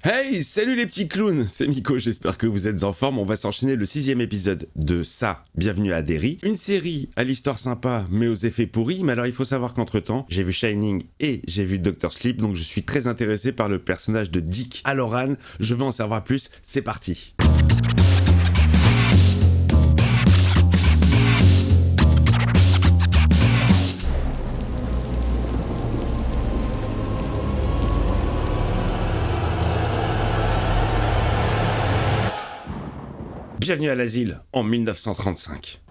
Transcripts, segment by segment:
Hey, salut les petits clowns, c'est Miko, j'espère que vous êtes en forme. On va s'enchaîner le 6ème épisode de ça, Bienvenue à Derry. Une série à l'histoire sympa, mais aux effets pourris. Mais alors il faut savoir qu'entre temps, j'ai vu Shining et j'ai vu Dr. Sleep, donc je suis très intéressé par le personnage de Dick Hallorann. Je veux en savoir plus, c'est parti. Bienvenue à l'asile en 1935.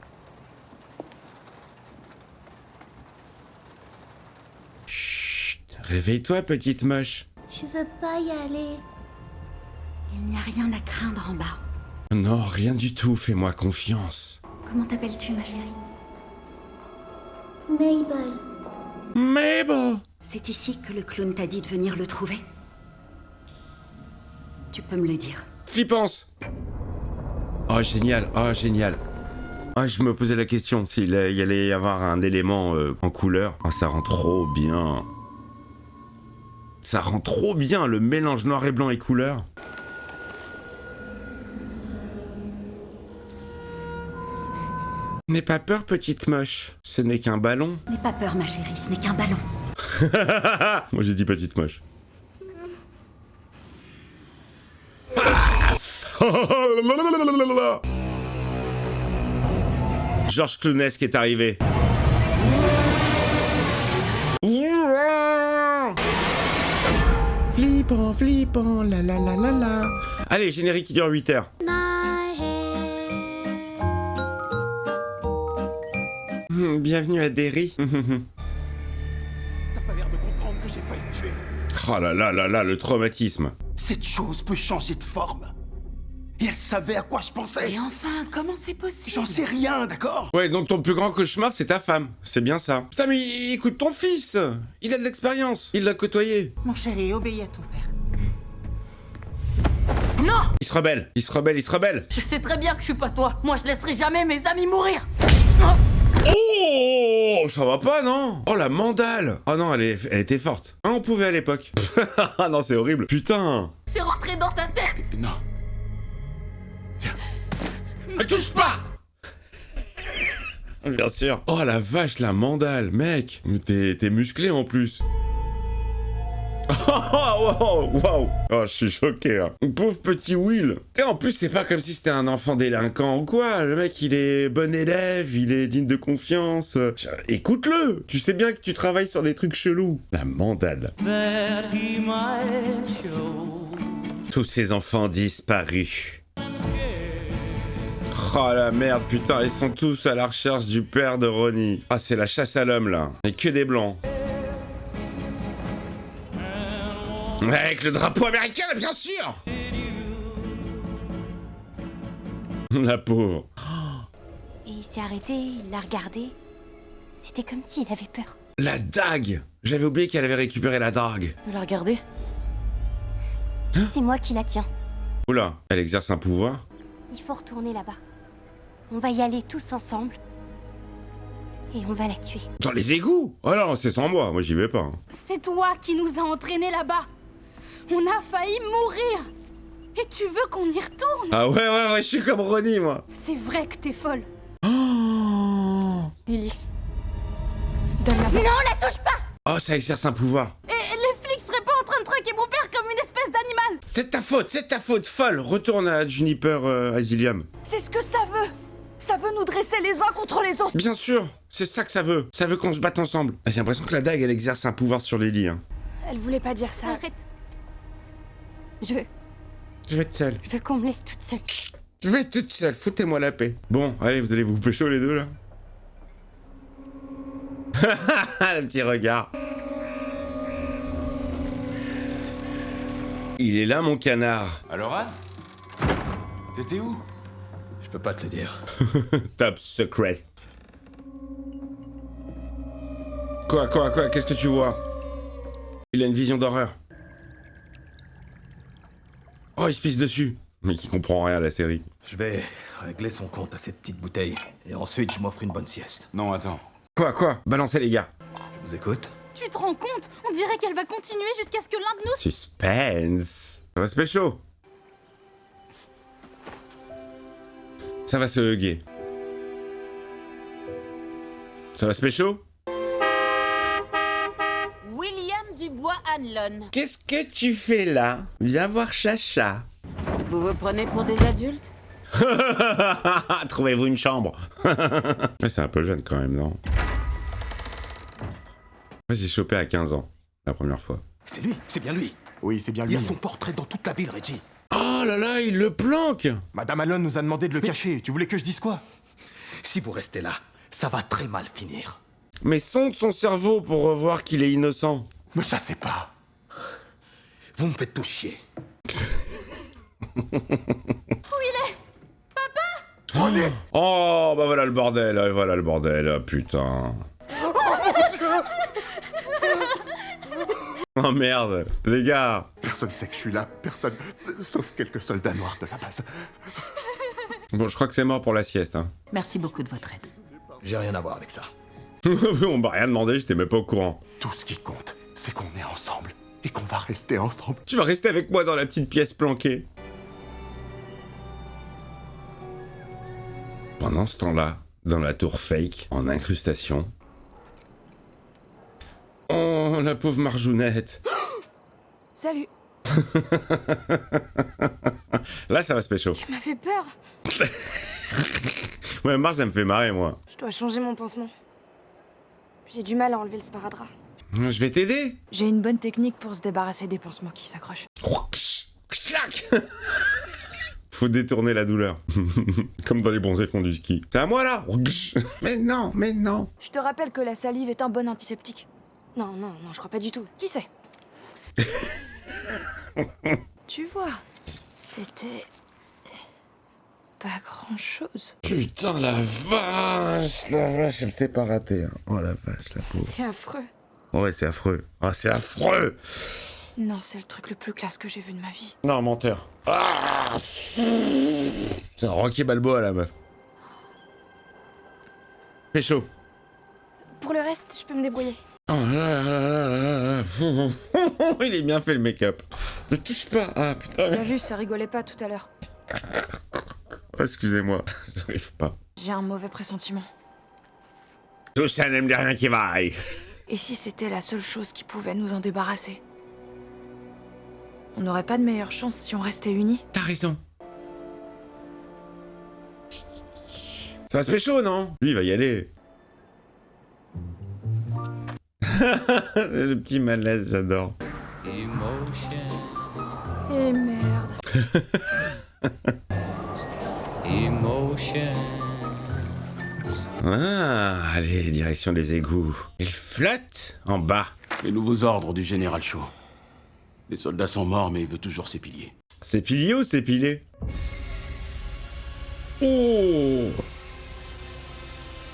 Chut, réveille-toi, petite moche. Je veux pas y aller. Il n'y a rien à craindre en bas. Non, rien du tout, fais-moi confiance. Comment t'appelles-tu, ma chérie? Mabel. Mabel! C'est ici que le clown t'a dit de venir le trouver? Tu peux me le dire. Flippance! Oh génial, oh génial. Ah, je me posais la question s'il y allait y avoir un élément en couleur. Oh, ça rend trop bien. Ça rend trop bien le mélange noir et blanc et couleur. N'aie pas peur, petite moche. Ce n'est qu'un ballon. N'aie pas peur, ma chérie, ce n'est qu'un ballon. Moi j'ai dit petite moche. Georges Cloonesc est arrivé. Flippant, flippant, la la la la la. Allez, générique qui dure 8 heures. Bienvenue à Derry. T'as pas l'air de comprendre que j'ai failli te tuer. Oh là là là là, le traumatisme. Cette chose peut changer de forme. Et elle savait à quoi je pensais. Et enfin, comment c'est possible? J'en sais rien, d'accord? Ouais, donc ton plus grand cauchemar, c'est ta femme. C'est bien ça. Putain, mais écoute ton fils. Il a de l'expérience. Il l'a côtoyé. Mon chéri, obéis à ton père. Non! Il se rebelle. Il se rebelle, il se rebelle. Je sais très bien que je suis pas toi. Moi, je laisserai jamais mes amis mourir. Oh, ça va pas, non? Oh, la mandale. Oh non, elle était forte. Hein, on pouvait à l'époque. Ah non, c'est horrible. Putain. C'est rentré dans ta tête. Non. Ne touche pas. Bien sûr. Oh la vache, la mandale, mec. Mais t'es musclé en plus. Oh, wow, wow. Oh, je suis choqué, hein. Pauvre petit Will. Et en plus, c'est pas comme si c'était un enfant délinquant ou quoi. Le mec, il est bon élève, il est digne de confiance. Écoute-le. Tu sais bien que tu travailles sur des trucs chelous. La mandale. Tous ces enfants disparus. Oh la merde, putain, ils sont tous à la recherche du père de Ronnie. Ah, c'est la chasse à l'homme, là. Et que des blancs. Avec le drapeau américain, bien sûr. La pauvre. Et il s'est arrêté, il l'a regardé. C'était comme s'il avait peur. La dague. J'avais oublié qu'elle avait récupéré la dague. Tu l'as regardé? C'est moi qui la tiens. Oula, elle exerce un pouvoir. Il faut retourner là-bas. On va y aller tous ensemble. Et on va la tuer. Dans les égouts. Oh non, c'est sans moi j'y vais pas. Hein. C'est toi qui nous a entraînés là-bas. On a failli mourir. Et tu veux qu'on y retourne? Ah ouais, je suis comme Ronnie, moi. C'est vrai que t'es folle. Oh, Lily. Donne-la. Non, la touche pas! oh, ça exerce un pouvoir. Et les flics seraient pas en train de traquer mon père comme une espèce d'animal. C'est ta faute, folle. Retourne à Juniper Asylum. C'est ce que ça veut. Ça veut nous dresser les uns contre les autres. Bien sûr, c'est ça que ça veut. Ça veut qu'on se batte ensemble. Ah, j'ai l'impression que la dague, elle exerce un pouvoir sur Lily. Hein. Elle voulait pas dire ça. Arrête. Je Je vais être seule. veux qu'on me laisse toute seule. Je vais être toute seule, foutez-moi la paix. Bon, allez, vous allez vous pécho les deux, là. Le petit regard. Il est là, mon canard. Alors, Anne? T'étais où? Je peux pas te le dire. Top secret. Quoi, qu'est-ce que tu vois? Il a une vision d'horreur. Oh, il se pisse dessus. Mais qui comprend rien à la série. Je vais régler son compte à cette petite bouteille. Et ensuite, je m'offre une bonne sieste. Non, attends. Quoi? Balancez les gars. Je vous écoute. Tu te rends compte? On dirait qu'elle va continuer jusqu'à ce que l'un de nous... Suspense. Ça va se pécho. Ça va se hugger. Ça va se pécho. William Dubois-Hanlon. Qu'est-ce que tu fais là? Viens voir Chacha. Vous vous prenez pour des adultes? Trouvez-vous une chambre. Ouais, c'est un peu jeune quand même, non? Moi, j'ai chopé à 15 ans, la première fois. C'est lui, c'est bien lui. Oui, c'est bien Il lui. y a son portrait dans toute la ville, Reggie. Oh là là, il le planque. Madame Allen nous a demandé de le cacher. Tu voulais que je dise quoi? Si vous restez là, ça va très mal finir. Mais sonde son cerveau pour revoir qu'il est innocent. Me chassez pas. Vous me faites tout chier. Oh, bah voilà le bordel, voilà le bordel, oh, putain. Oh merde, les gars. Personne sait que je suis là. Personne. Sauf quelques soldats noirs de la base. Bon, je crois que c'est mort pour la sieste, hein. Merci beaucoup de votre aide. J'ai rien à voir avec ça. On m'a rien demandé, j'étais même pas au courant. Tout ce qui compte, c'est qu'on est ensemble. Et qu'on va rester ensemble. Tu vas rester avec moi dans la petite pièce planquée. Pendant ce temps-là, dans la tour fake, en incrustation... Oh, la pauvre Marjounette. Salut. Là, ça va se pécho. Tu m'as fait peur. Ouais, Marge, ça me fait marrer, moi. Je dois changer mon pansement. J'ai du mal à enlever le sparadrap. Je vais t'aider. J'ai une bonne technique pour se débarrasser des pansements qui s'accrochent. Clac. Faut détourner la douleur. Comme dans les bons effets du ski. C'est à moi, là. Mais non, mais non. Je te rappelle que la salive est un bon antiseptique. Non, je crois pas du tout. Qui sait? Tu vois, c'était... pas grand-chose. Putain, la vache, elle s'est pas ratée. Hein. Oh la vache, la pauvre. C'est affreux. Ouais, c'est affreux. Ah, c'est affreux. Non, c'est le truc le plus classe que j'ai vu de ma vie. Non, menteur. Ah, c'est un Rocky Balboa, la meuf. C'est chaud. Pour le reste, je peux me débrouiller. Oh là là là là là. Il est bien fait, le make-up. Ne touche pas. Ah, putain. T'as vu, ça rigolait pas tout à l'heure. Oh, excusez-moi, j'arrive pas. J'ai un mauvais pressentiment. Tout ça ne me dit rien qui vaille. Et si c'était la seule chose qui pouvait nous en débarrasser? On n'aurait pas de meilleure chance si on restait unis? T'as raison. Ça va se pécho, non? Lui, il va y aller. Le petit malaise, j'adore. Eh merde. Ah, allez, direction les égouts. Il flotte en bas. Les nouveaux ordres du général Shaw. Les soldats sont morts, mais il veut toujours ses piliers. C'est pilier ou c'est pilé? Oh!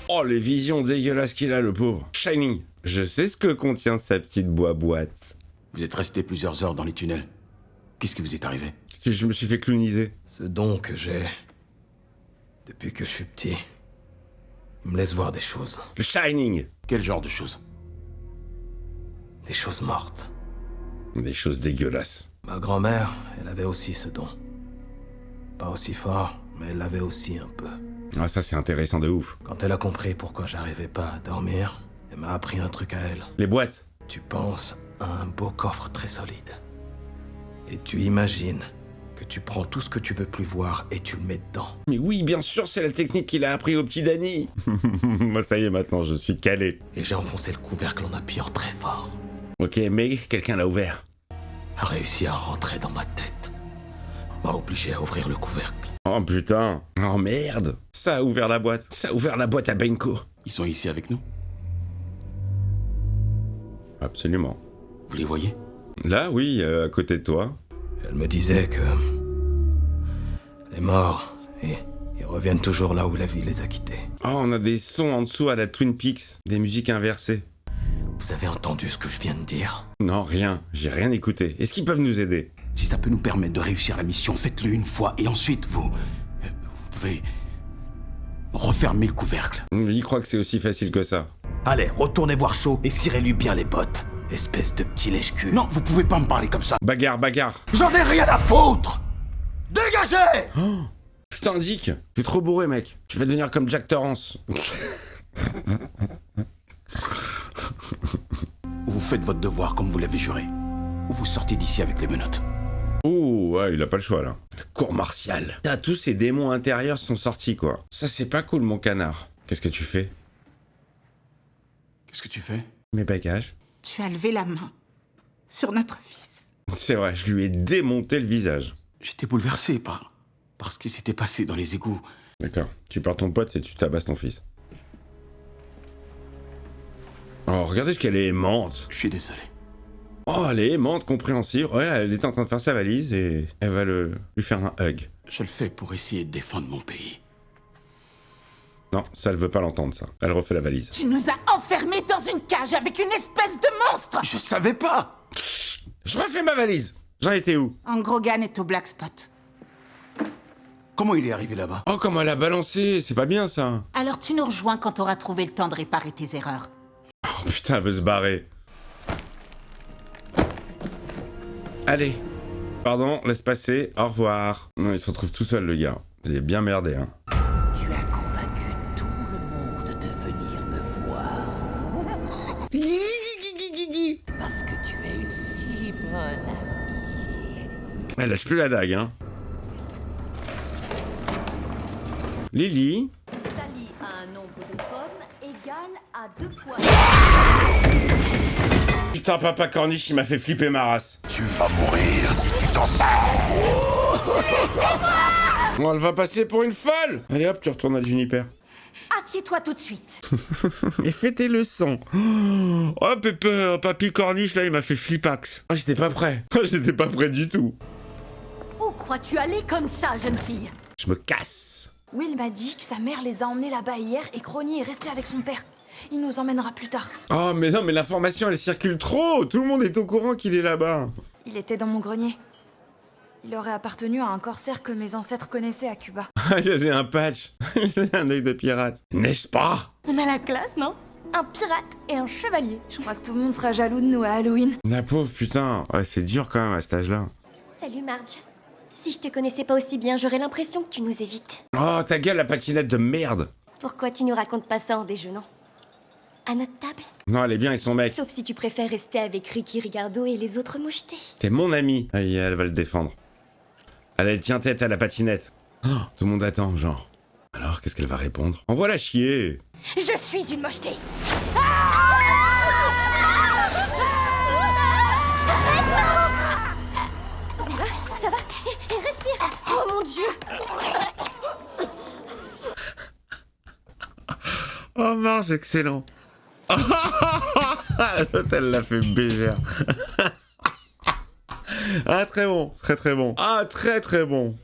Oh, les visions dégueulasses qu'il a, le pauvre. Shining, je sais ce que contient sa petite boîte. Vous êtes resté plusieurs heures dans les tunnels. Qu'est-ce qui vous est arrivé? Je me suis fait clowniser. Ce don que j'ai, depuis que je suis petit, il me laisse voir des choses. Le Shining. Quel genre de choses? Des choses mortes. Des choses dégueulasses. Ma grand-mère, elle avait aussi ce don. Pas aussi fort, mais elle l'avait aussi un peu. Ah, ça, c'est intéressant de ouf. Quand elle a compris pourquoi j'arrivais pas à dormir, elle m'a appris un truc à elle. Les boîtes. Tu penses à un beau coffre très solide. Et tu imagines que tu prends tout ce que tu veux plus voir et tu le mets dedans. Mais oui, bien sûr, c'est la technique qu'il a appris au petit Danny. Moi, ça y est, maintenant, je suis calé. Et j'ai enfoncé le couvercle en appuyant très fort. Ok, mais quelqu'un l'a ouvert. A réussi à rentrer dans ma tête. M'a obligé à ouvrir le couvercle. Oh putain. Oh merde. Ça a ouvert la boîte. Ça a ouvert la boîte à Benko. Ils sont ici avec nous? Absolument. Vous les voyez? Là, oui, à côté de toi. Elle me disait que... les morts, et ils reviennent toujours là où la vie les a quittés. Oh, on a des sons en dessous à la Twin Peaks. Des musiques inversées. Vous avez entendu ce que je viens de dire? Non, rien. J'ai rien écouté. Est-ce qu'ils peuvent nous aider? Si ça peut nous permettre de réussir la mission, faites-le une fois, et ensuite vous pouvez refermer le couvercle. Il croit que c'est aussi facile que ça. Allez, retournez voir Shaw et cirez-lui bien les bottes. espèce de petit lèche-cul. Non, vous pouvez pas me parler comme ça. Bagarre, bagarre. J'en ai rien à foutre. Dégagez! Je t'indique. Tu es trop bourré, mec. Je vais devenir comme Jack Torrance. Vous faites votre devoir comme vous l'avez juré. Ou vous sortez d'ici avec les menottes. Ouh, ouais, il a pas le choix, là. La cour martiale. Ah, tous ces démons intérieurs sont sortis, quoi. Ça, c'est pas cool, mon canard. Qu'est-ce que tu fais? Qu'est-ce que tu fais? Mes bagages. Tu as levé la main sur notre fils. C'est vrai, je lui ai démonté le visage. J'étais bouleversé par ce qui s'était passé dans les égouts. D'accord. Tu perds ton pote et tu tabasses ton fils. Oh, regardez ce qu'elle est aimante. Je suis désolé. Oh, elle est aimante, compréhensive. Ouais, elle était en train de faire sa valise et elle va lui faire un hug. Je le fais pour essayer de défendre mon pays. Non, ça, elle veut pas l'entendre, ça. Elle refait la valise. Tu nous as enfermés dans une cage avec une espèce de monstre. Je savais pas! Je refais ma valise. J'en étais où? Angrogan est au Black Spot. Comment il est arrivé là-bas? Oh, comment elle a balancé. C'est pas bien, ça. Alors tu nous rejoins quand t'auras trouvé le temps de réparer tes erreurs. Oh, putain, elle veut se barrer. Allez. Pardon, laisse passer. Au revoir. Non, il se retrouve tout seul, le gars. Il est bien merdé, hein. Tu as convaincu tout le monde de venir me voir. Parce que tu es une si bonne amie. Elle lâche plus la dague, hein. Lily. Sally a un nombre de pommes égal à 2 fois. Putain, papa Corniche, il m'a fait flipper ma race. Tu vas mourir si tu t'en sors. Bon, elle va passer pour une folle. Allez hop, tu retournes à Juniper. Assieds-toi tout de suite. Et fais tes leçons. Oh, Pépé, papy Corniche, là, il m'a fait flipax. Oh, j'étais pas prêt. Oh, j'étais pas prêt du tout. Où crois-tu aller comme ça, jeune fille? Je me casse. Will m'a dit que sa mère les a emmenés là-bas hier et Crony est resté avec son père. Il nous emmènera plus tard. Oh, mais non, mais l'information, elle circule trop. Tout le monde est au courant qu'il est là-bas. Il était dans mon grenier. Il aurait appartenu à un corsaire que mes ancêtres connaissaient à Cuba. J'avais un patch. J'avais un œil de pirate. N'est-ce pas? On a la classe, non? Un pirate et un chevalier. Je crois que tout le monde sera jaloux de nous à Halloween. La pauvre, putain. Ouais, c'est dur quand même à cet âge-là. Salut, Marge. Si je te connaissais pas aussi bien, j'aurais l'impression que tu nous évites. Oh, ta gueule, la patinette de merde. Pourquoi tu nous racontes pas ça en déjeunant? À notre table? Non, elle est bien avec son mec. Sauf si tu préfères rester avec Ricky Ricardo et les autres mouchetés. T'es mon ami. Aïe, elle va le défendre. Elle tient tête à la patinette. Oh, tout le monde attend, genre. Alors, qu'est-ce qu'elle va répondre? Envoie-la chier. Je suis une mocheté. Ça va? Et respire. Oh mon Dieu. Oh, Marge, excellent. L'autre, elle l'a fait bégère. Ah, très bon, très très bon. Ah, très très bon.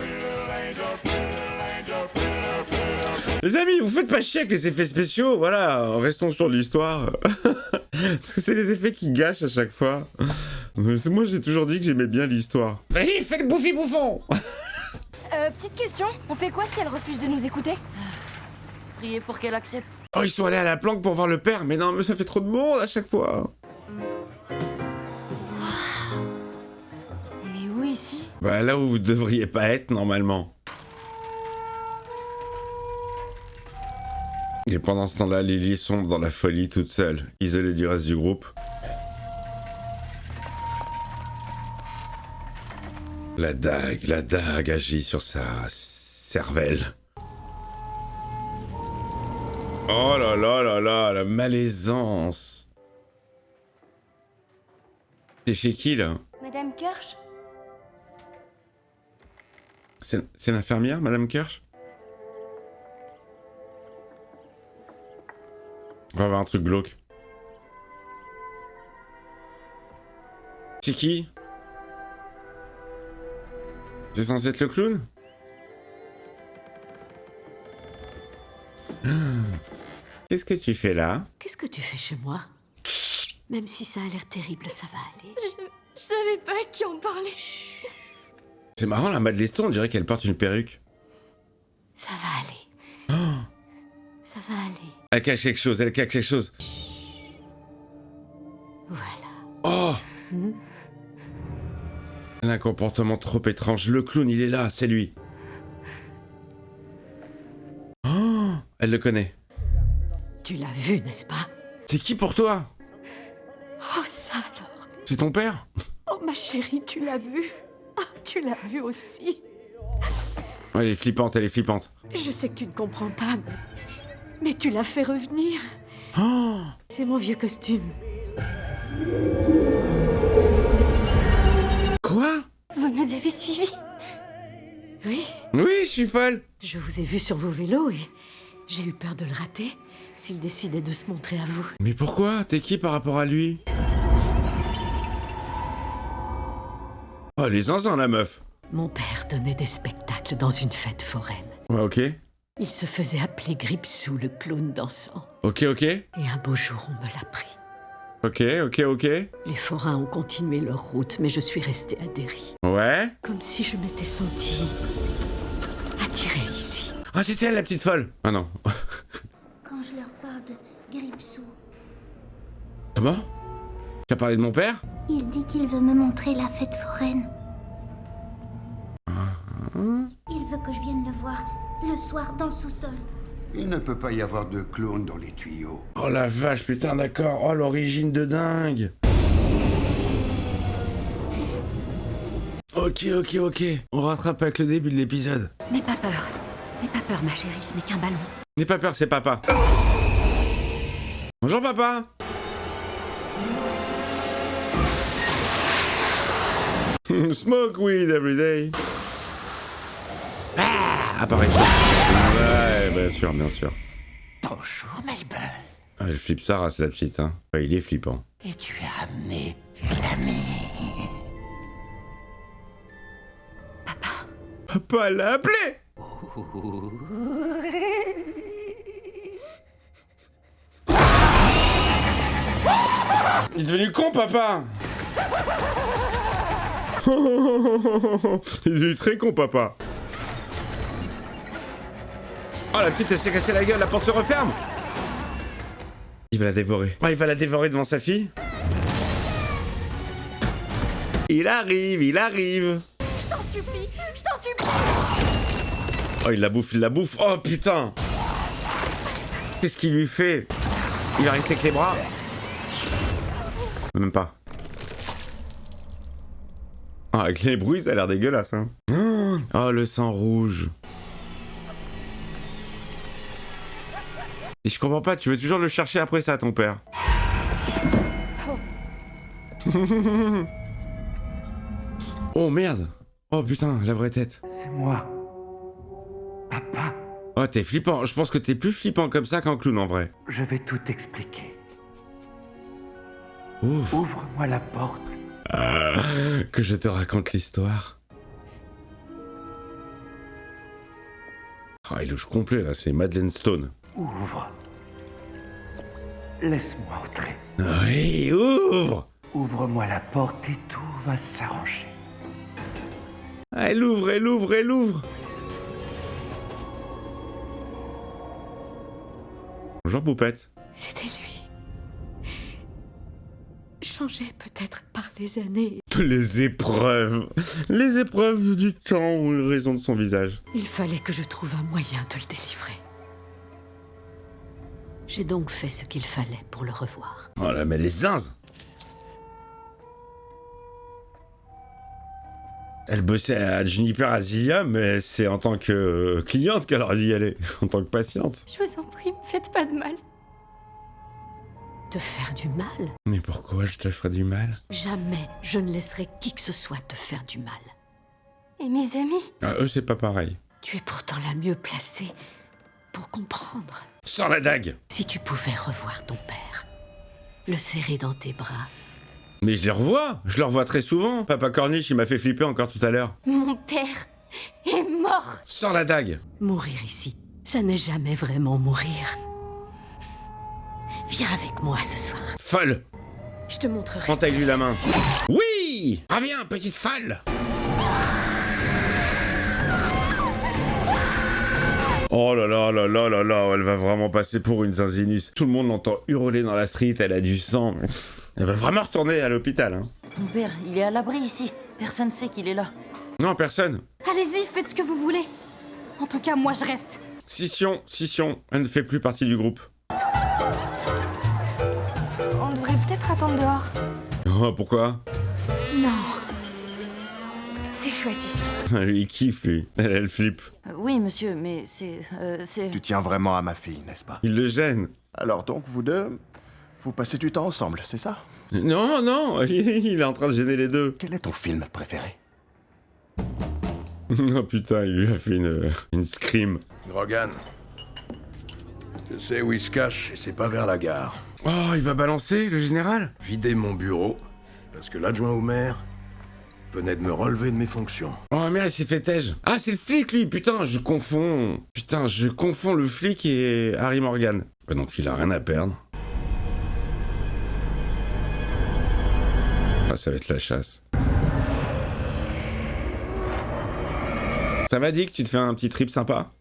Les amis, vous faites pas chier avec les effets spéciaux, voilà, restons sur l'histoire. Parce que c'est les effets qui gâchent à chaque fois. Moi, j'ai toujours dit que j'aimais bien l'histoire. Vas-y, fais le bouffi bouffon. Petite question, on fait quoi si elle refuse de nous écouter? Priez pour qu'elle accepte. Oh, ils sont allés à la planque pour voir le père, mais non, mais ça fait trop de monde à chaque fois. On est où ici? Bah, là où vous devriez pas être, normalement. Et pendant ce temps-là, Lily sombre dans la folie toute seule, isolée du reste du groupe. La dague agit sur sa cervelle. Oh là là là là, la malaisance. C'est chez qui, là? Madame Kirsch? C'est l'infirmière, Madame Kirsch? On va avoir un truc glauque. C'est qui? C'est censé être le clown? Qu'est-ce que tu fais là? Qu'est-ce que tu fais chez moi? Même si ça a l'air terrible, ça va aller. Je savais pas qui en parlait. C'est marrant, la Madeleine, on dirait qu'elle porte une perruque. Ça va aller. Ça va aller. Elle cache quelque chose, elle cache quelque chose. Voilà. Elle a un comportement trop étrange. Le clown, il est là, c'est lui. Oh, elle le connaît. Tu l'as vu, n'est-ce pas? C'est qui pour toi? Oh, ça alors. C'est ton père? Oh, ma chérie, tu l'as vu? Ah, tu l'as vu aussi. Elle est flippante, elle est flippante. Je sais que tu ne comprends pas, mais tu l'as fait revenir. Oh, C'est mon vieux costume. quoi? Vous nous avez suivis? Oui, Oui, je suis folle. je vous ai vu sur vos vélos et j'ai eu peur de le rater s'il décidait de se montrer à vous. Mais pourquoi? T'es qui par rapport à lui? Oh, les zinzins, la meuf. Mon père donnait des spectacles dans une fête foraine. Ouais, ok. Il se faisait appeler Gripsou, le clown dansant. Ok, ok. Et un beau jour, on me l'a pris. Ok, ok, ok. Les forains ont continué leur route, mais je suis restée à Derry. Ouais. Comme si je m'étais sentie attirée ici. Ah, c'était elle, la petite folle. Ah non. Quand je leur parle de Gripsou, Comment? Tu as parlé de mon père? il dit qu'il veut me montrer la fête foraine. Il veut que je vienne le voir le soir dans le sous-sol. Il ne peut pas y avoir de clown dans les tuyaux. Oh la vache, putain, d'accord. Oh, l'origine de dingue. Ok, ok, ok. On rattrape avec le début de l'épisode. N'aie pas peur. N'aie pas peur, ma chérie, ce n'est qu'un ballon. N'aie pas peur, c'est papa. Bonjour, papa. Smoke weed every day. Ah, pareil. Ouais, bien sûr, bien sûr. Bonjour, Melbourne. Ah, elle flippe sa race, la petite, hein. Ouais, il est flippant. Et tu as amené une amie. Papa, elle l'a appelé. Il est devenu con, papa. Il est devenu très con, papa. Oh, la petite, elle s'est cassée la gueule, la porte se referme. Il va la dévorer. Oh, il va la dévorer devant sa fille. Il arrive, il arrive. Je t'en supplie, je t'en supplie. Oh, il la bouffe, il la bouffe. Oh, putain. Qu'est-ce qu'il lui fait? Il va rester avec les bras. Même pas. Ah, avec les bruits, ça a l'air dégueulasse, hein. Oh, le sang rouge. Et je comprends pas, tu veux toujours le chercher après ça, ton père. Oh, merde. Oh, putain, la vraie tête. C'est moi. Papa, Oh, t'es flippant. Je pense que t'es plus flippant comme ça qu'en clown, en vrai. je vais tout expliquer. Ouf. Ouvre-moi la porte. Que je te raconte l'histoire. Ah, il louche complet, là. C'est Madeleine Stone. Ouvre. Laisse-moi entrer. Oui, ouvre. Ouvre-moi la porte et tout va s'arranger. Ah, elle ouvre, elle ouvre, elle ouvre. Bonjour, Poupette. C'était lui. Changé peut-être par les années. Les épreuves. Les épreuves du temps ou les raisons de son visage. Il fallait que je trouve un moyen de le délivrer. J'ai donc fait ce qu'il fallait pour le revoir. Oh là, mais les zinzes. Elle bossait à Juniper Azilia, mais c'est en tant que cliente qu'elle aurait dû y aller, en tant que patiente. Je vous en prie, me faites pas de mal. Te faire du mal? Mais pourquoi je te ferais du mal? Jamais je ne laisserai qui que ce soit te faire du mal. Et mes amis? Ah, eux, c'est pas pareil. Tu es pourtant la mieux placée pour comprendre. Sors la dague! Si tu pouvais revoir ton père, le serrer dans tes bras, Mais je le revois très souvent. Papa Corniche, il m'a fait flipper encore tout à l'heure. Mon père est mort. Sors la dague! mourir ici, ça n'est jamais vraiment mourir. Viens avec moi ce soir. Folle! Je te montrerai. Prends avec lui la main. Oui! Reviens, petite folle! Oh là là là là là là, elle va vraiment passer pour une zinzinus. Tout le monde l'entend hurler dans la street, elle a du sang. Elle va vraiment retourner à l'hôpital, hein. Ton père, il est à l'abri ici. Personne sait qu'il est là. Non, personne. Allez-y, faites ce que vous voulez. En tout cas, moi je reste. Scission, elle ne fait plus partie du groupe. On devrait peut-être attendre dehors. Oh, pourquoi? Non. C'est chouette ici. Lui, il kiffe, lui. Elle flippe. Oui, monsieur, mais c'est... Tu tiens vraiment à ma fille, n'est-ce pas? Il le gêne. Alors donc, vous deux, vous passez du temps ensemble, c'est ça? Non, il est en train de gêner les deux. Quel est ton film préféré? Oh putain, il lui a fait une scream. Grogan, je sais où il se cache et c'est pas vers la gare. Oh, il va balancer, le général? Vider mon bureau, parce que l'adjoint au maire venait de me relever de mes fonctions. Oh merde, il s'est fait tège. Ah, c'est le flic, lui, putain, je confonds le flic et Harry Morgan. Ouais, donc il a rien à perdre. Ah, ça va être la chasse. Ça va, Dick, tu te fais un petit trip sympa?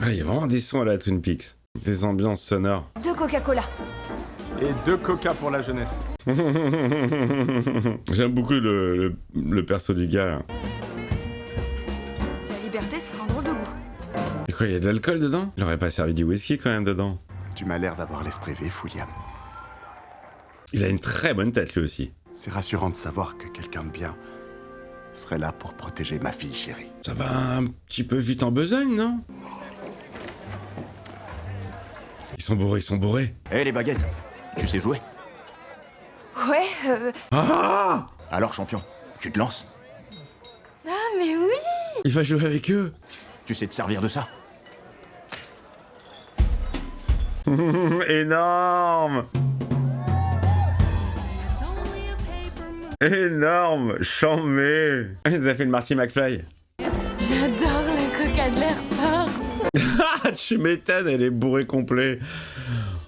Ah, il y a vraiment des sons à la Twin Peaks. Des ambiances sonores. 2 Coca-Cola. Et 2 Coca pour la jeunesse. J'aime beaucoup le perso du gars, là. La liberté, c'est un drôle de goût. Et quoi, il y a de l'alcool dedans? Il aurait pas servi du whisky quand même dedans. Tu m'as l'air d'avoir l'esprit vif, William. Il a une très bonne tête, lui aussi. C'est rassurant de savoir que quelqu'un de bien serait là pour protéger ma fille chérie. Ça va un petit peu vite en besogne, non? Ils sont bourrés. Hé, les baguettes, tu sais jouer? Ouais, Ah! Alors, champion, tu te lances? Ah, mais oui! Il va jouer avec eux. Tu sais te servir de ça? Énorme! Énorme! Chambé! Il nous a fait le Marty McFly. J'adore le Coca de l'Airport. Ah, tu m'étonnes, elle est bourrée complet.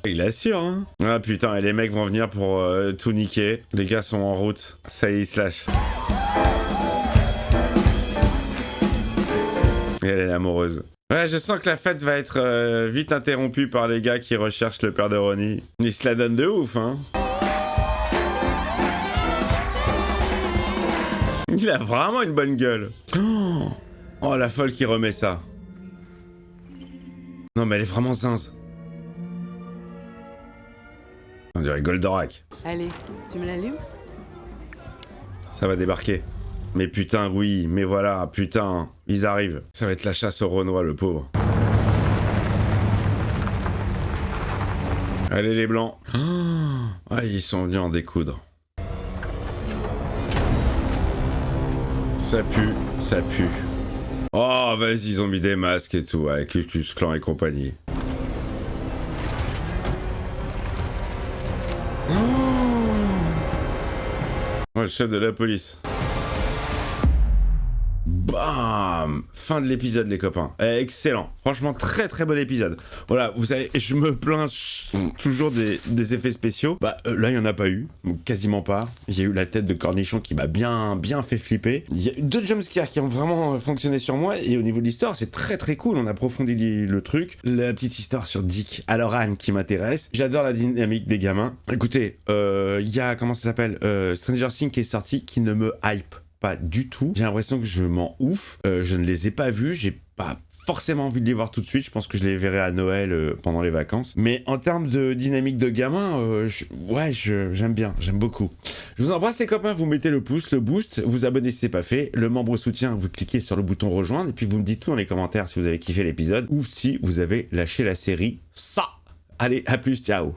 Il assure, hein. Ah putain, et les mecs vont venir pour tout niquer. Les gars sont en route. Ça y est, ils se lâchent. Et elle est amoureuse. Ouais, je sens que la fête va être vite interrompue par les gars qui recherchent le père de Ronnie. Ils se la donnent de ouf, hein. Il a vraiment une bonne gueule. Oh, la folle qui remet ça. Non, mais elle est vraiment zinze. On dirait Goldorak. Allez, tu me l'allumes? Ça va débarquer. Mais putain, oui, mais voilà, putain, ils arrivent. Ça va être la chasse au Renoir, le pauvre. Allez, les blancs. Ah, ils sont venus en découdre. Ça pue, ça pue. Oh, vas-y, ils ont mis des masques et tout, avec Ku Klux Klan et compagnie. Oh, le chef de la police. Bam! Fin de l'épisode, les copains. Excellent. Franchement, très très bon épisode. Voilà, vous savez, je me plains toujours des effets spéciaux. Bah, là, il n'y en a pas eu. Quasiment pas. Il y a eu la tête de cornichon qui m'a bien fait flipper. Il y a eu 2 jumpscares qui ont vraiment fonctionné sur moi. Et au niveau de l'histoire, c'est très très cool. On approfondit le truc. La petite histoire sur Dick Hallorann qui m'intéresse. J'adore la dynamique des gamins. Écoutez, il y a, comment ça s'appelle, Stranger Things qui est sorti, qui ne me hype pas du tout. J'ai l'impression que je m'en ouf. Je ne les ai pas vus. J'ai pas forcément envie de les voir tout de suite. Je pense que je les verrai à Noël pendant les vacances. Mais en termes de dynamique de gamin, j'aime bien. J'aime beaucoup. Je vous embrasse les copains. Vous mettez le pouce, le boost. Vous abonnez si c'est pas fait. Le membre soutien, vous cliquez sur le bouton rejoindre. Et puis vous me dites tout dans les commentaires si vous avez kiffé l'épisode ou si vous avez lâché la série. Ça. Allez, à plus. Ciao.